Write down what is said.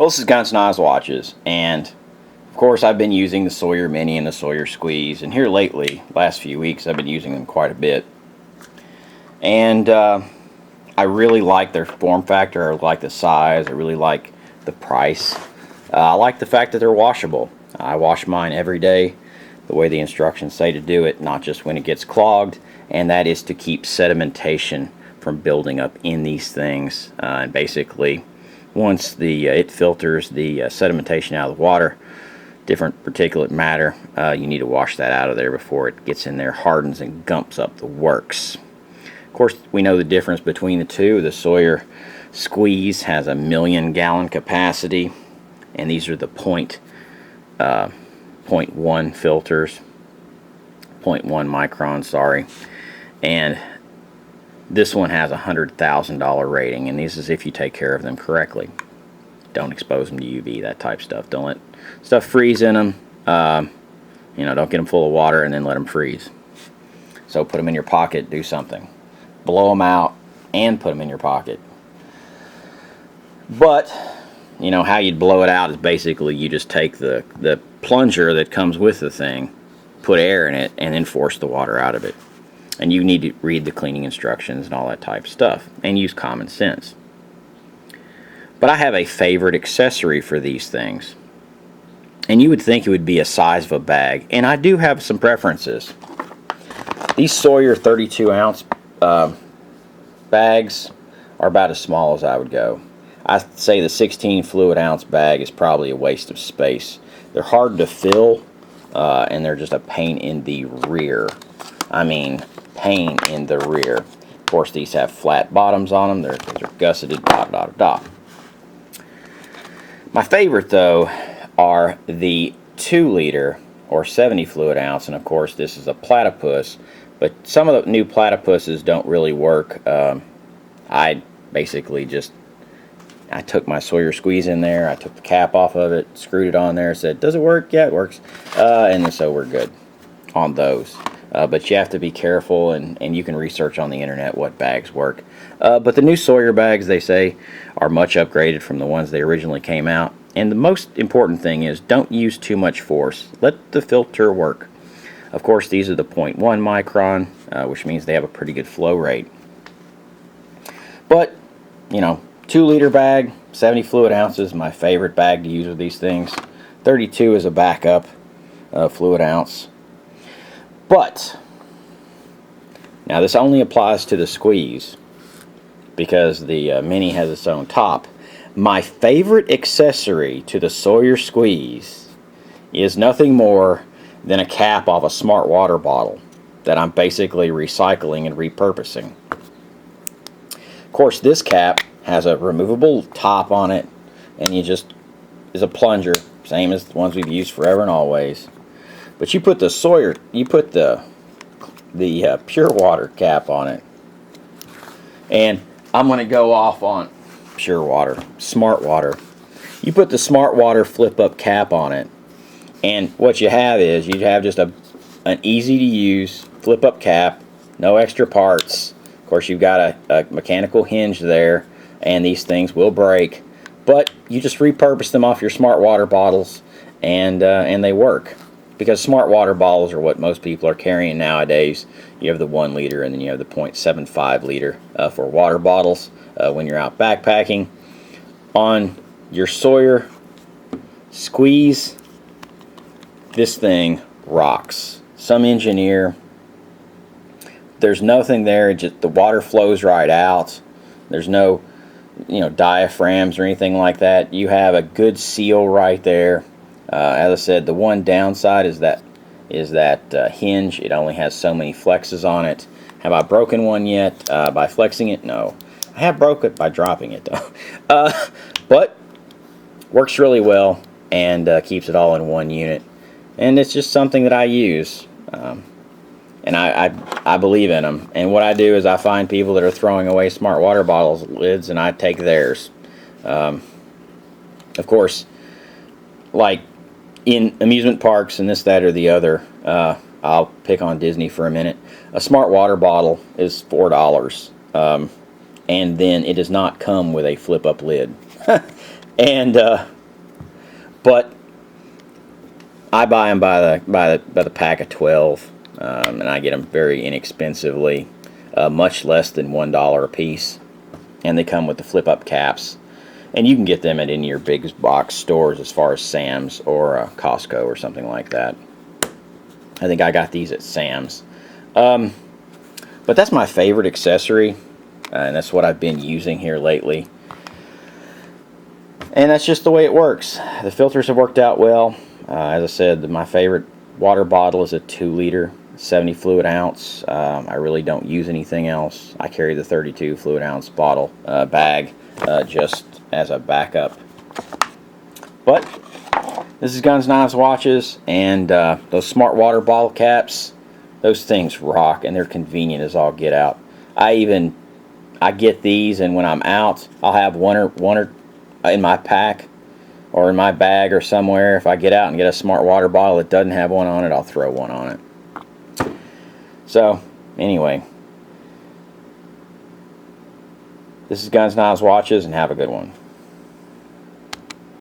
Well, this is Guns Knives Watches, and of course I've been using the Sawyer Mini and the Sawyer Squeeze, and here lately, last few weeks, I've been using them quite a bit. And I really like their form factor, I like the size, I really like the price. I like the fact that they're washable. I wash mine every day, the way the instructions say to do it, not just when it gets clogged, and that is to keep sedimentation from building up in these things. And basically, once it filters the sedimentation out of the water, different particulate matter, you need to wash that out of there before it gets in there, hardens and gumps up the works. Of course, we know the difference between the two. The Sawyer Squeeze has a 1,000,000 gallon capacity, and these are the 0.1 filters, 0.1 micron, sorry. And this one has a $100,000 rating, and this is if you take care of them correctly. Don't expose them to UV, that type stuff. Don't let stuff freeze in them. Don't get them full of water and then let them freeze. So put them in your pocket, do something. Blow them out and put them in your pocket. But how you'd blow it out is basically you just take the plunger that comes with the thing, put air in it, and then force the water out of it. And you need to read the cleaning instructions and all that type of stuff, and use common sense. But I have a favorite accessory for these things, and you would think it would be a size of a bag, and I do have some preferences. These Sawyer 32-ounce bags are about as small as I would go. I say the 16 fluid ounce bag is probably a waste of space. They're hard to fill, and they're just a pain in the rear. I mean, pain in the rear. Of course, these have flat bottoms on them. They're gusseted, My favorite, though, are the 2-liter or 70 fluid ounce, and of course, this is a platypus. But some of the new platypuses don't really work. I basically I took my Sawyer Squeeze in there, I took the cap off of it, screwed it on there, said, does it work? Yeah, it works. And so we're good on those. But you have to be careful, and you can research on the internet what bags work. But the new Sawyer bags, they say, are much upgraded from the ones they originally came out. And the most important thing is don't use too much force. Let the filter work. Of course, these are the 0.1 micron, which means they have a pretty good flow rate. But, 2-liter bag, 70 fluid ounces, my favorite bag to use with these things. 32 is a backup fluid ounce. But, now this only applies to the Squeeze, because the Mini has its own top. My favorite accessory to the Sawyer Squeeze is nothing more than a cap off a smart water bottle that I'm basically recycling and repurposing. Of course, this cap has a removable top on it, and is a plunger, same as the ones we've used forever and always. But you put the pure water cap on it, and I'm going to go off on pure water, smart water. You put the smart water flip up cap on it, and what you have is just an easy to use flip up cap, no extra parts. Of course, you've got a mechanical hinge there, and these things will break, but you just repurpose them off your smart water bottles, and they work. Because smart water bottles are what most people are carrying nowadays. You have the 1 liter, and then you have the 0.75 liter for water bottles when you're out backpacking. On your Sawyer Squeeze, this thing rocks. Some engineer, there's nothing there, just the water flows right out. There's no diaphragms or anything like that. You have a good seal right there. As I said, the one downside is that hinge. It only has so many flexes on it. Have I broken one yet by flexing it? No. I have broke it by dropping it, though. But works really well, and keeps it all in one unit. And it's just something that I use. And I believe in them. And what I do is I find people that are throwing away smart water bottles lids, and I take theirs. Of course, like in amusement parks and this, that, or the other, I'll pick on Disney for a minute. A smart water bottle is $4, and then it does not come with a flip-up lid. And but I buy them by the pack of 12, and I get them very inexpensively, much less than $1 a piece, and they come with the flip-up caps. And you can get them at any of your biggest box stores, as far as Sam's or Costco or something like that. I think I got these at Sam's. But that's my favorite accessory, and that's what I've been using here lately. And that's just the way it works. The filters have worked out well. As I said, my favorite water bottle is a 2-liter, 70 fluid ounce. I really don't use anything else. I carry the 32 fluid ounce bottle bag just as a backup. But this is Guns, Knives, Watches, and those smart water bottle caps. Those things rock, and they're convenient as all get out. I get these, and when I'm out, I'll have one or in my pack or in my bag or somewhere. If I get out and get a smart water bottle that doesn't have one on it, I'll throw one on it. So anyway, this is Guns, Knives, Watches, and have a good one.